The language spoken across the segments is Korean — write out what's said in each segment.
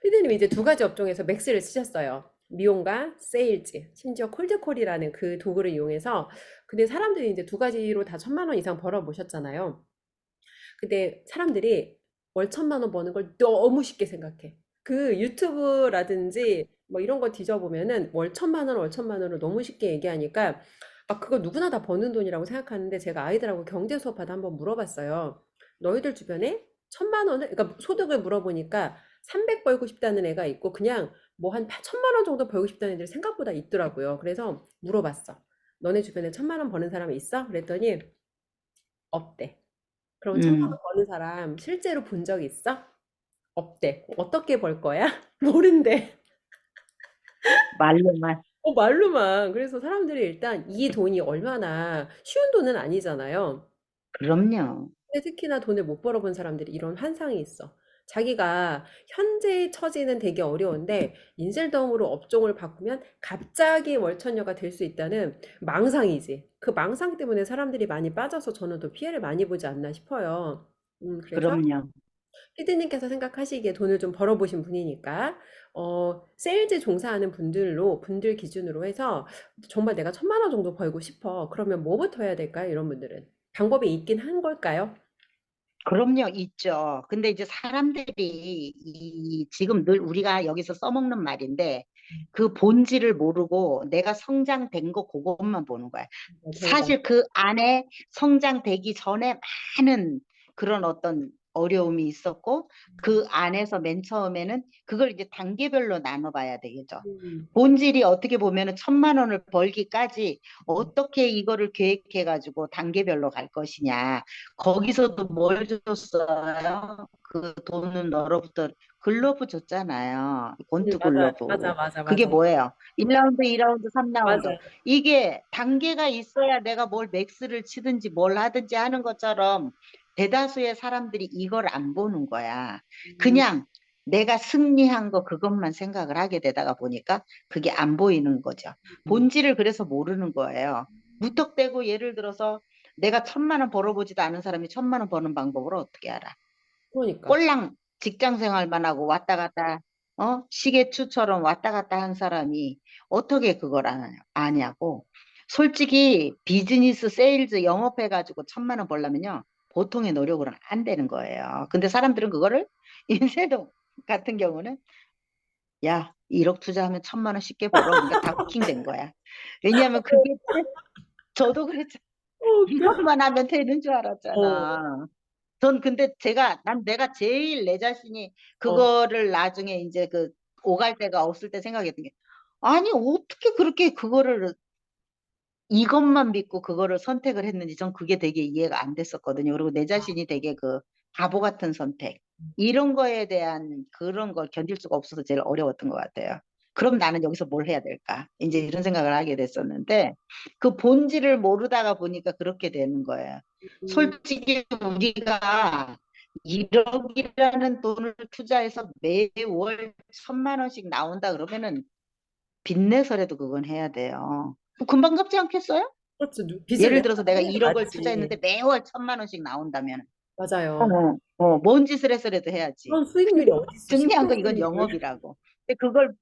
피디님이 이제 두 가지 업종에서 맥스를 쓰셨어요. 미용과 세일즈, 심지어 콜드콜이라는 그 도구를 이용해서. 근데 사람들이 이제 두 가지로 다 1,000만 원 이상 벌어보셨잖아요. 근데 사람들이 월 1,000만 원 버는 걸 너무 쉽게 생각해. 그 유튜브라든지 뭐 이런 거 뒤져보면은 월 1,000만 원, 월 1,000만 원을 너무 쉽게 얘기하니까 막 그거 누구나 다 버는 돈이라고 생각하는데, 제가 아이들하고 경제 수업하다 한번 물어봤어요. 너희들 주변에 1,000만 원을, 그러니까 소득을 물어보니까 300 벌고 싶다는 애가 있고, 그냥 뭐 한 1,000만 원 정도 벌고 싶다는 애들이 생각보다 있더라고요. 그래서 물어봤어. 너네 주변에 1,000만 원 버는 사람이 있어? 그랬더니 없대. 그럼 1,000만 원 음, 버는 사람 실제로 본 적 있어? 없대. 어떻게 벌 거야? 모른대. 말로만. 말로만. 그래서 사람들이 일단 이 돈이 얼마나 쉬운 돈은 아니잖아요. 그럼요. 근데 특히나 돈을 못 벌어본 사람들이 이런 환상이 있어. 자기가 현재 처지는 되게 어려운데 인셀덤으로 업종을 바꾸면 갑자기 월천녀가 될 수 있다는 망상이지. 그 망상 때문에 사람들이 많이 빠져서 저는 더 피해를 많이 보지 않나 싶어요. 그래서 그럼요. 피디님께서 생각하시기에 돈을 좀 벌어보신 분이니까, 세일즈 종사하는 분들 기준으로 해서 정말 내가 1,000만 원 정도 벌고 싶어. 그러면 뭐부터 해야 될까요? 이런 분들은. 방법이 있긴 한 걸까요? 그럼요, 있죠. 근데 이제 사람들이 지금 늘 우리가 여기서 써먹는 말인데 그 본질을 모르고 내가 성장된 거 그것만 보는 거야. 결과. 사실 그 안에 성장되기 전에 많은 그런 어떤 어려움이 있었고 그 안에서 맨 처음에는 그걸 이제 단계별로 나눠봐야 되겠죠. 음, 본질이 어떻게 보면은 1,000만 원을 벌기까지 어떻게 이거를 계획해가지고 단계별로 갈 것이냐. 거기서도 뭘 줬어요? 그 돈은 너로부터 글러브 줬잖아요. 권투 맞아, 글러브. 맞아, 맞아, 그게 맞아. 뭐예요? 1라운드, 2라운드, 3라운드. 맞아. 이게 단계가 있어야 내가 뭘 맥스를 치든지 뭘 하든지 하는 것처럼 대다수의 사람들이 이걸 안 보는 거야. 음, 그냥 내가 승리한 거 그것만 생각을 하게 되다가 보니까 그게 안 보이는 거죠. 음. 본질을 그래서 모르는 거예요. 무턱대고 예를 들어서 내가 1,000만 원 벌어보지도 않은 사람이 1,000만 원 버는 방법을 어떻게 알아? 그러니까. 꼴랑 직장 생활만 하고 왔다 갔다 시계추처럼 왔다 갔다 한 사람이 어떻게 그걸 아냐고. 솔직히 비즈니스 세일즈 영업해가지고 1,000만 원 벌려면요 보통의 노력으로는 안 되는 거예요. 근데 사람들은 그거를 인쇄동 같은 경우는 야 1억 투자하면 1,000만 원 쉽게 벌어. 그러니까 다 부킹된 거야. 왜냐하면 그게 저도 그랬잖아. 웃겨. 이것만 하면 되는 줄 어, 알았잖아. 전 근데 내가 제일 내 자신이 어. 그거를 나중에 이제 그 오갈 데가 없을 때 생각했던 게 아니 어떻게 그렇게 그거를 이것만 믿고 그거를 선택을 했는지 전 그게 되게 이해가 안 됐었거든요. 그리고 내 자신이 되게 그 바보 같은 선택 이런 거에 대한 그런 걸 견딜 수가 없어서 제일 어려웠던 것 같아요. 그럼 나는 여기서 뭘 해야 될까? 이제 이런 생각을 하게 됐었는데 그 본질을 모르다가 보니까 그렇게 되는 거예요. 음, 솔직히 우리가 1억이라는 돈을 투자해서 매월 1,000만 원씩 나온다 그러면은 빚내서라도 그건 해야 돼요. 금방 갚지 않겠어요? 그렇지. 빚을 예를 내서 들어서 내가 하는 게 1억을 맞지. 투자했는데 매월 1,000만 원씩 나온다면 맞아요. 뭔 짓을 해서라도 해야지. 그런 수익률이 어디 있어? 중요한 10% 건 이건 수익률. 영업이라고. 근데 그걸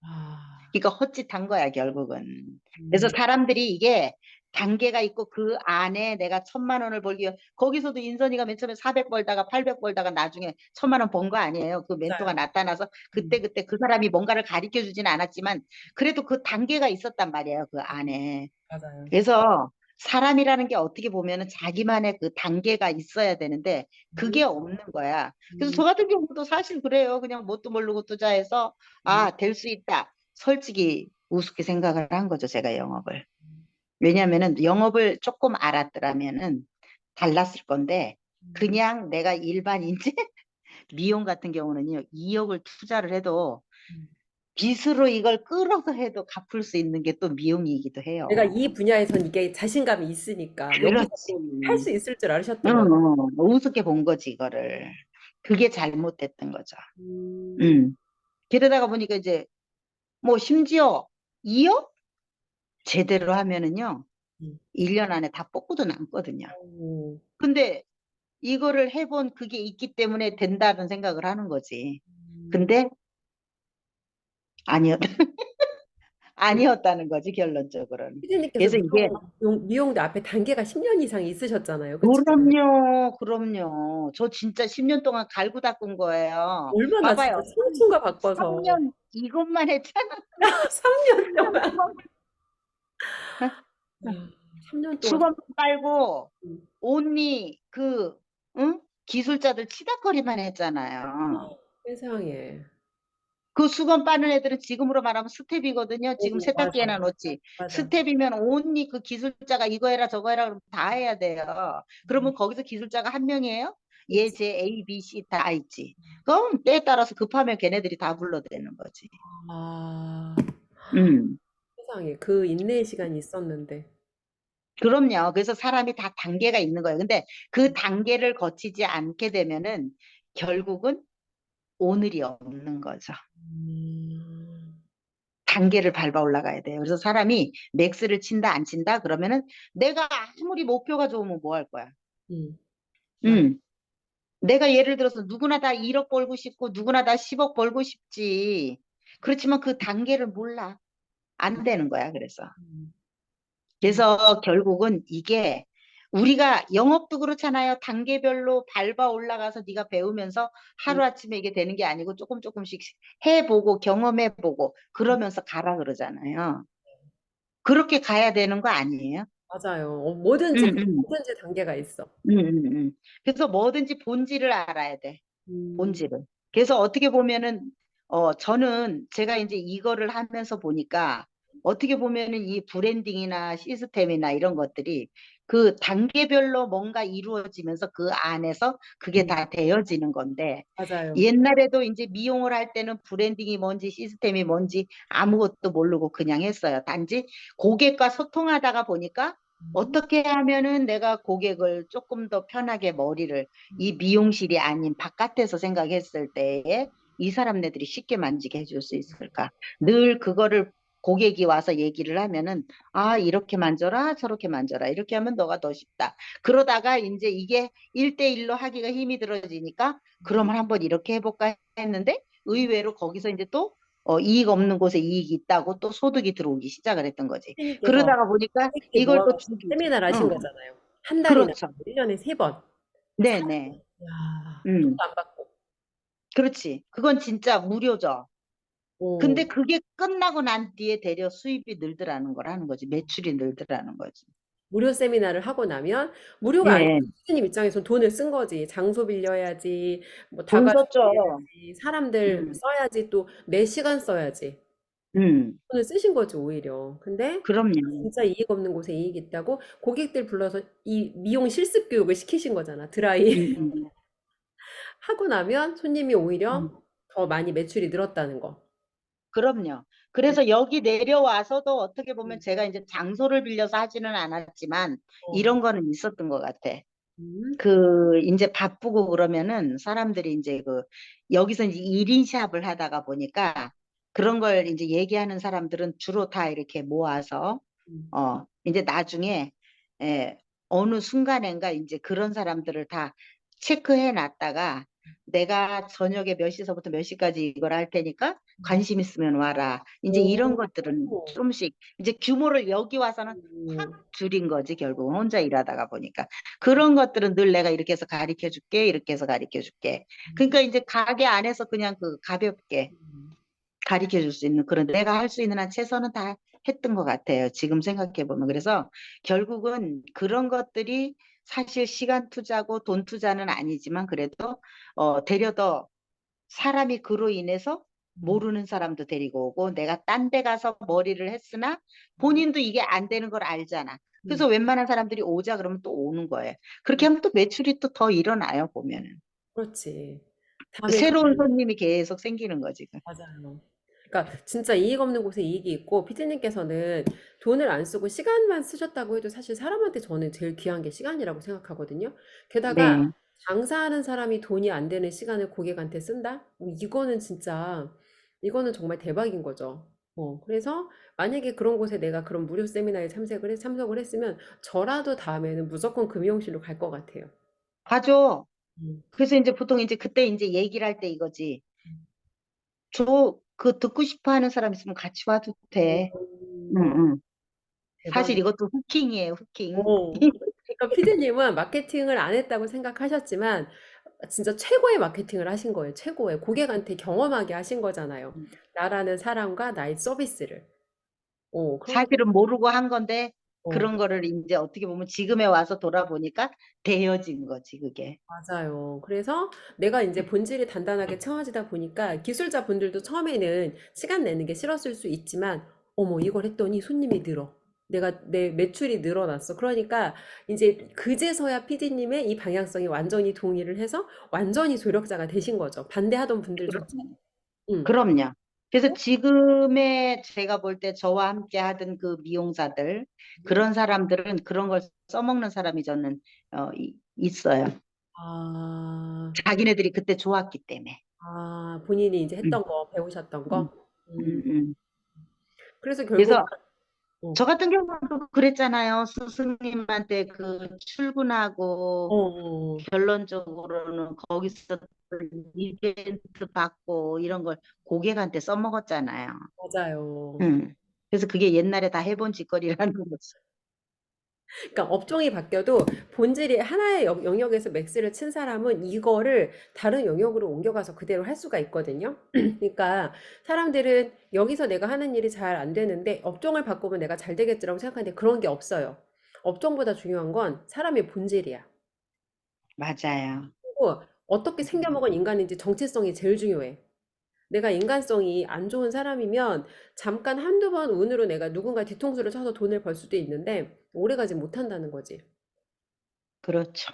아, 이거 헛짓한 거야 결국은. 그래서 음, 사람들이 이게 단계가 있고 그 안에 내가 1,000만 원을 벌기 위해 거기서도 인선이가 맨 처음에 400 벌다가 800 벌다가 나중에 1,000만 원 번 거 아니에요. 그 멘토가 맞아요. 나타나서 음, 그때 그 사람이 뭔가를 가르쳐 주지는 않았지만 그래도 그 단계가 있었단 말이에요. 그 안에. 맞아요. 그래서 사람이라는 게 어떻게 보면은 자기만의 그 단계가 있어야 되는데 음, 그게 없는 거야. 그래서 음, 저 같은 경우도 사실 그래요. 그냥 뭣도 모르고 투자해서 음, 될 수 있다. 솔직히 우습게 생각을 한 거죠, 제가 영업을. 왜냐면은 영업을 조금 알았더라면은 달랐을 건데 음, 그냥 내가 일반인지 미용 같은 경우는요, 2억을 투자를 해도 음. 빚으로 이걸 끌어서 해도 갚을 수 있는 게 또 미용이기도 내가 해요. 이 분야에선 이게 자신감이 있으니까 여기서 그렇지. 할 수 있을 줄 응, 아셨던 거죠. 우습게 본 거지, 이거를. 그게 잘못됐던 거죠. 음, 음. 그러다가 보니까 이제, 뭐, 심지어 2억? 제대로 하면은요, 음. 1년 안에 다 뽑고도 남거든요. 어, 근데 이거를 해본 그게 있기 때문에 된다는 생각을 하는 거지. 음. 근데 아니었, 아니었다는 거지, 결론적으로는. 피디님께서 그래서 이게, 미용도 앞에 단계가 10년 이상 있으셨잖아요. 그쵸? 그럼요, 그럼요. 저 진짜 10년 동안 갈고 닦은 거예요. 얼마나 진짜 봐봐요. 청춘과 바꿔서 3년 이것만 했잖아. 3년 3년 동안 동안. 3년 동안 수건 빨고, 음. 온니, 응? 기술자들 치닥거리만 했잖아요. 세상에. 그 수건 빠는 애들은 지금으로 말하면 스텝이거든요. 지금 오, 맞아. 세탁기에나 넣지. 맞아. 스텝이면 온니 그 기술자가 이거 해라 저거 해라 그러면 다 해야 돼요. 그러면 거기서 기술자가 한 명이에요? 얘, 그치. 쟤, A, B, C 다 있지. 그럼 때에 따라서 급하면 걔네들이 다 불러대는 거지. 아, 음. 세상에. 그 인내의 시간이 있었는데. 그럼요. 그래서 사람이 다 단계가 있는 거예요. 근데 그 단계를 거치지 않게 되면은 결국은 오늘이 없는 거죠. 음, 단계를 밟아 올라가야 돼요. 그래서 사람이 맥스를 친다, 안 친다? 그러면은 내가 아무리 목표가 좋으면 뭐 할 거야? 음, 맞아. 음. 내가 예를 들어서 누구나 다 1억 벌고 싶고 누구나 다 10억 벌고 싶지. 그렇지만 그 단계를 몰라. 안 되는 거야, 그래서. 음, 음, 그래서 결국은 이게 우리가 영업도 그렇잖아요. 단계별로 밟아 올라가서 네가 배우면서 음, 하루아침에 이게 되는 게 아니고 조금 조금씩 해보고 경험해보고 그러면서 가라 그러잖아요. 그렇게 가야 되는 거 아니에요? 맞아요. 응, 응, 뭐든지 단계가 있어. 응, 응, 응. 그래서 뭐든지 본질을 알아야 돼. 음, 본질을. 그래서 어떻게 보면은, 저는 제가 이제 이거를 하면서 보니까 어떻게 보면은 이 브랜딩이나 시스템이나 이런 것들이 그 단계별로 뭔가 이루어지면서 그 안에서 그게 음, 다 되어지는 건데 맞아요. 옛날에도 이제 미용을 할 때는 브랜딩이 뭔지 시스템이 뭔지 아무것도 모르고 그냥 했어요. 단지 고객과 소통하다가 보니까 음, 어떻게 하면은 내가 고객을 조금 더 편하게 머리를 이 음, 미용실이 아닌 바깥에서 생각했을 때에 이 사람네들이 쉽게 만지게 해줄 수 있을까? 늘 그거를 고객이 와서 얘기를 하면은 아, 이렇게 만져라, 저렇게 만져라. 이렇게 하면 너가 더 쉽다. 그러다가 이제 이게 1대1로 하기가 힘이 들어지니까 그러면 한번 이렇게 해볼까 했는데 의외로 거기서 이제 또 이익 없는 곳에 이익이 있다고 또 소득이 들어오기 시작을 했던 거지. 피디님께서 그러다가 보니까 이렇게 이걸 또 모아가지고 주기. 세미나를 하신 응, 거잖아요. 한 달이나 그렇죠. 1년에 3번. 네네. 야, 음. 돈도 안 받고. 그렇지. 그건 진짜 무료죠. 근데 오, 그게 끝나고 난 뒤에 대려 수입이 늘더라는 거라는 거지. 매출이 늘더라는 거지. 무료 세미나를 하고 나면 무료가 아니고 예. 피디님 입장에서 돈을 쓴 거지. 장소 빌려야지, 뭐 돈 다과서 썼죠. 빌려야지, 사람들 음, 써야지, 또 내 시간 써야지. 음, 돈을 쓰신 거지, 오히려. 근데 그럼요. 진짜 이익 없는 곳에 이익 있다고 고객들 불러서 이 미용 실습 교육을 시키신 거잖아. 드라이. 음, 음, 하고 나면 손님이 오히려 음. 더 많이 매출이 늘었다는 거. 그럼요. 그래서 여기 내려와서도 어떻게 보면 음. 제가 이제 장소를 빌려서 하지는 않았지만 어. 이런 거는 있었던 것 같아. 음. 이제 바쁘고 그러면은 사람들이 이제 여기서 이제 1인 샵을 하다가 보니까 그런 걸 이제 얘기하는 사람들은 주로 다 이렇게 모아서, 음. 이제 나중에, 예, 어느 순간엔가 이제 그런 사람들을 다 체크해 놨다가 내가 저녁에 몇 시서부터 몇 시까지 이걸 할 테니까 관심 있으면 와라. 이제 이런 오. 것들은 좀씩 이제 규모를 여기 와서는 확 음. 줄인 거지, 결국 혼자 일하다가 보니까. 그런 것들은 늘 내가 이렇게 해서 가르쳐 줄게, 이렇게 해서 가르쳐 줄게. 그러니까 이제 가게 안에서 그냥 가볍게 음. 가르쳐 줄 수 있는 그런 내가 할 수 있는 한 최선은 다 했던 것 같아요. 지금 생각해 보면. 그래서 결국은 그런 것들이 사실 시간 투자고 돈 투자는 아니지만 그래도 되려 더 사람이 그로 인해서 음. 모르는 사람도 데리고 오고 내가 딴데 가서 머리를 했으나 음. 본인도 이게 안 되는 걸 알잖아. 그래서 음. 웬만한 사람들이 오자 그러면 또 오는 거예요. 그렇게 음. 하면 또 매출이 또 더 일어나요, 보면은. 그렇지. 다음에 새로운 손님이 계속 생기는 거지. 맞아요. 그러니까 진짜 이익 없는 곳에 이익이 있고 피디님께서는 돈을 안 쓰고 시간만 쓰셨다고 해도 사실 사람한테 저는 제일 귀한 게 시간이라고 생각하거든요. 게다가 네. 장사하는 사람이 돈이 안 되는 시간을 고객한테 쓴다? 이거는 진짜 이거는 정말 대박인 거죠. 그래서 만약에 그런 곳에 내가 그런 무료 세미나에 참석을 했으면 저라도 다음에는 무조건 금용실로 갈 것 같아요. 봐줘. 음. 그래서 이제 보통 이제 그때 이제 얘기를 할 때 이거지. 그 듣고 싶어 하는 사람 있으면 같이 와도 돼. 응, 어, 응. 사실 대박. 이것도 후킹이에요, 후킹. 그러니까 피디님은 마케팅을 안 했다고 생각하셨지만 진짜 최고의 마케팅을 하신 거예요. 최고의 고객한테 경험하게 하신 거잖아요. 나라는 사람과 나의 서비스를. 그러니까 사실은 모르고 한 건데 어, 그런 거를 이제 어떻게 보면 지금에 와서 돌아보니까 되어진 거지, 그게. 맞아요. 그래서 내가 이제 본질이 단단하게 채워지다 보니까 기술자분들도 처음에는 시간 내는 게 싫었을 수 있지만, 어머, 이걸 했더니 손님이 늘어. 내 매출이 늘어났어. 그러니까 이제 그제서야 PD님의 이 방향성이 완전히 동의를 해서 완전히 조력자가 되신 거죠. 반대하던 분들조차. 응. 그럼요. 그래서 지금의 제가 볼 때 저와 함께 하던 그 미용사들, 그런 사람들은 그런 걸 써먹는 사람이 저는 있어요. 아, 자기네들이 그때 좋았기 때문에. 본인이 이제 음, 했던 거, 배우셨던 음, 거. 음, 음. 그래서 결국, 그래서 어, 저 같은 경우도 그랬잖아요. 스승님한테 그 어, 출근하고 어, 결론적으로는 거기서 이벤트 받고 이런 걸 고객한테 써먹었잖아요. 맞아요. 그래서 그게 옛날에 다 해본 짓거리라는 거지. 그러니까 업종이 바뀌어도 본질이 하나의 영역에서 맥스를 친 사람은 이거를 다른 영역으로 옮겨가서 그대로 할 수가 있거든요. 그러니까 사람들은 여기서 내가 하는 일이 잘 안 되는데 업종을 바꾸면 내가 잘 되겠지라고 생각하는데 그런 게 없어요. 업종보다 중요한 건 사람의 본질이야. 맞아요. 그리고 어떻게 생겨먹은 인간인지 정체성이 제일 중요해. 내가 인간성이 안 좋은 사람이면 잠깐 한두 번 운으로 내가 누군가 뒤통수를 쳐서 돈을 벌 수도 있는데 오래가지 못한다는 거지. 그렇죠.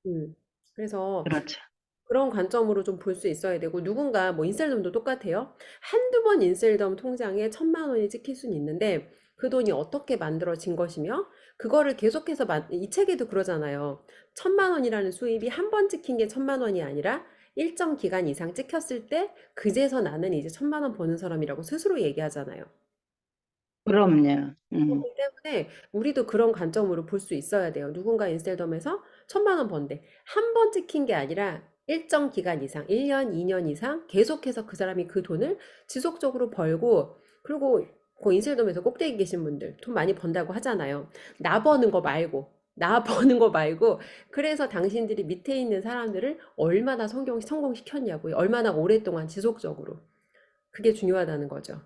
음. 그래서 그렇죠. 그런 관점으로 좀 볼 수 있어야 되고 누군가 뭐 인셀덤도 똑같아요. 한두 번 인셀덤 통장에 1,000만 원이 찍힐 수는 있는데 그 돈이 어떻게 만들어진 것이며 그거를 계속해서 이 책에도 그러잖아요. 1,000만 원이라는 수입이 한 번 찍힌 게 1,000만 원이 아니라 일정 기간 이상 찍혔을 때 그제서 나는 이제 1,000만 원 버는 사람이라고 스스로 얘기하잖아요. 그럼요. 그렇기 때문에 우리도 그런 관점으로 볼 수 있어야 돼요. 누군가 인스타그램에서 1,000만 원 번대. 한 번 찍힌 게 아니라 일정 기간 이상, 1년, 2년 이상 계속해서 그 사람이 그 돈을 지속적으로 벌고, 그리고 그 인스타그램에서 꼭대기 계신 분들 돈 많이 번다고 하잖아요. 나 버는 거 말고, 나 버는 거 말고, 그래서 당신들이 밑에 있는 사람들을 얼마나 성공시켰냐고요. 얼마나 오랫동안 지속적으로. 그게 중요하다는 거죠. 음,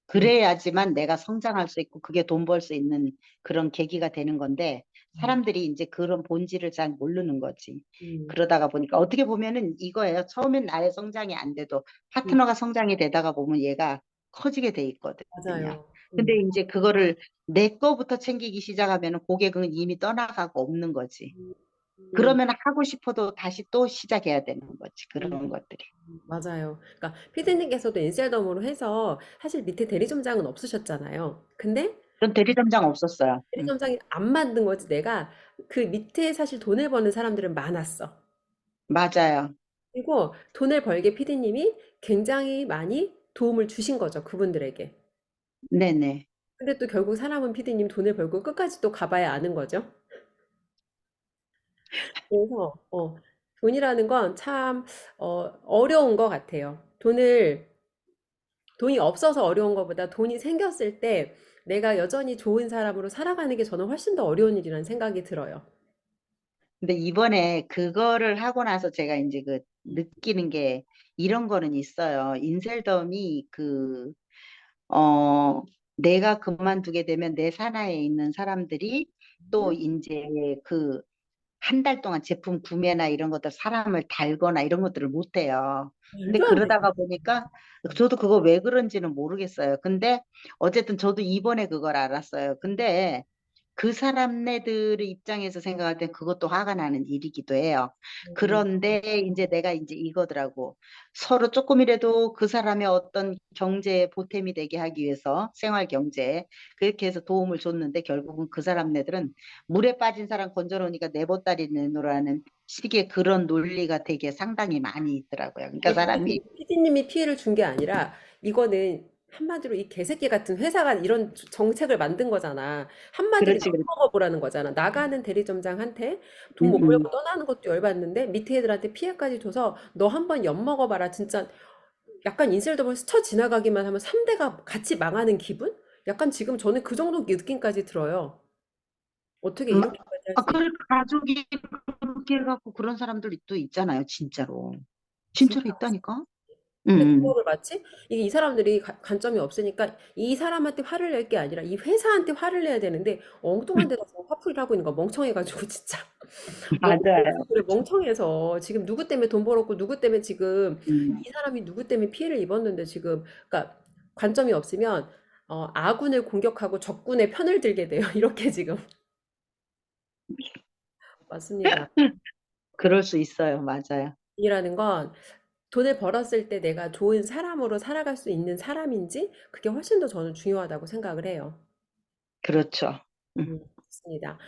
그래야지만 내가 성장할 수 있고 그게 돈 벌 수 있는 그런 계기가 되는 건데 음, 사람들이 이제 그런 본질을 잘 모르는 거지. 음, 그러다가 보니까 어떻게 보면은 이거예요. 처음엔 나의 성장이 안 돼도 음, 파트너가 성장이 되다가 보면 얘가 커지게 돼 있거든요. 맞아요. 근데 이제 그거를 내 거부터 챙기기 시작하면은 고객은 이미 떠나가고 없는 거지. 음, 음, 그러면 하고 싶어도 다시 또 시작해야 되는 거지. 음, 그런 것들이. 맞아요. 그러니까 피디님께서도 인셀덤으로 해서 사실 밑에 대리점장은 없으셨잖아요. 근데 전 대리점장 없었어요. 대리점장이 안 만든 거지 내가 그 밑에 사실 돈을 버는 사람들은 많았어. 맞아요. 그리고 돈을 벌게 피디님이 굉장히 많이 도움을 주신 거죠, 그분들에게. 네네. 근데 또 결국 사람은 피디님 돈을 벌고 끝까지 또 가봐야 아는 거죠. 그래서 돈이라는 건 참 어려운 것 같아요. 돈이 없어서 어려운 것보다 돈이 생겼을 때 내가 여전히 좋은 사람으로 살아가는 게 저는 훨씬 더 어려운 일이라는 생각이 들어요. 근데 이번에 그거를 하고 나서 제가 이제 그 느끼는 게 이런 거는 있어요. 인셀덤이 어, 내가 그만두게 되면 내 산하에 있는 사람들이 또 이제 그 한 달 동안 제품 구매나 이런 것들 사람을 달거나 이런 것들을 못 해요. 근데 말도 안 되죠. 그러다가 보니까 저도 그거 왜 그런지는 모르겠어요. 근데 어쨌든 저도 이번에 그걸 알았어요. 근데 그 사람네들의 입장에서 생각할 때 그것도 화가 나는 일이기도 해요. 음, 그런데 이제 내가 이제 이거더라고. 서로 조금이라도 그 사람의 어떤 경제에 보탬이 되게 하기 위해서 생활 경제에 그렇게 해서 도움을 줬는데 결국은 그 사람네들은 물에 빠진 사람 건져놓으니까 내 보따리 내놓으라는 식의 그런 논리가 되게 상당히 많이 있더라고요. 그러니까 아니, 근데 사람이 그 PD님이 피해를 준 게 아니라 이거는 한마디로 이 개새끼 같은 회사가 이런 정책을 만든 거잖아. 한마디로 그렇지, 그렇지. 엿먹어보라는 거잖아. 나가는 대리점장한테 돈 못 음. 벌고 떠나는 것도 열받는데 밑에 애들한테 피해까지 줘서 너 한번 엿먹어봐라. 진짜 약간 인셀더블 스쳐 지나가기만 하면 3대가 같이 망하는 기분? 약간 지금 저는 그 정도 느낌까지 들어요. 어떻게 그, 이렇게까지 할 아, 수 있지? 그 가족이 그렇게 해갖고 그런 사람들이 또 있잖아요, 진짜로. 진짜 진짜로 있다니까? 근데 음. 그거를 마치 이게 이 사람들이 관점이 없으니까 이 사람한테 화를 낼 게 아니라 이 회사한테 화를 내야 되는데 엉뚱한 데다 지금 화풀이를 하고 있는 거야. 멍청해가지고 진짜 멍청해서 맞아요. 그래. 멍청해서 지금 누구 때문에 돈 벌었고 누구 때문에 지금 음. 이 사람이 누구 때문에 피해를 입었는데 지금 그러니까 관점이 없으면 아군을 공격하고 적군의 편을 들게 돼요. 이렇게 지금 맞습니다. 그럴 수 있어요. 맞아요. 이라는 건 돈을 벌었을 때 내가 좋은 사람으로 살아갈 수 있는 사람인지 그게 훨씬 더 저는 중요하다고 생각을 해요. 그렇죠. 음. 맞습니다.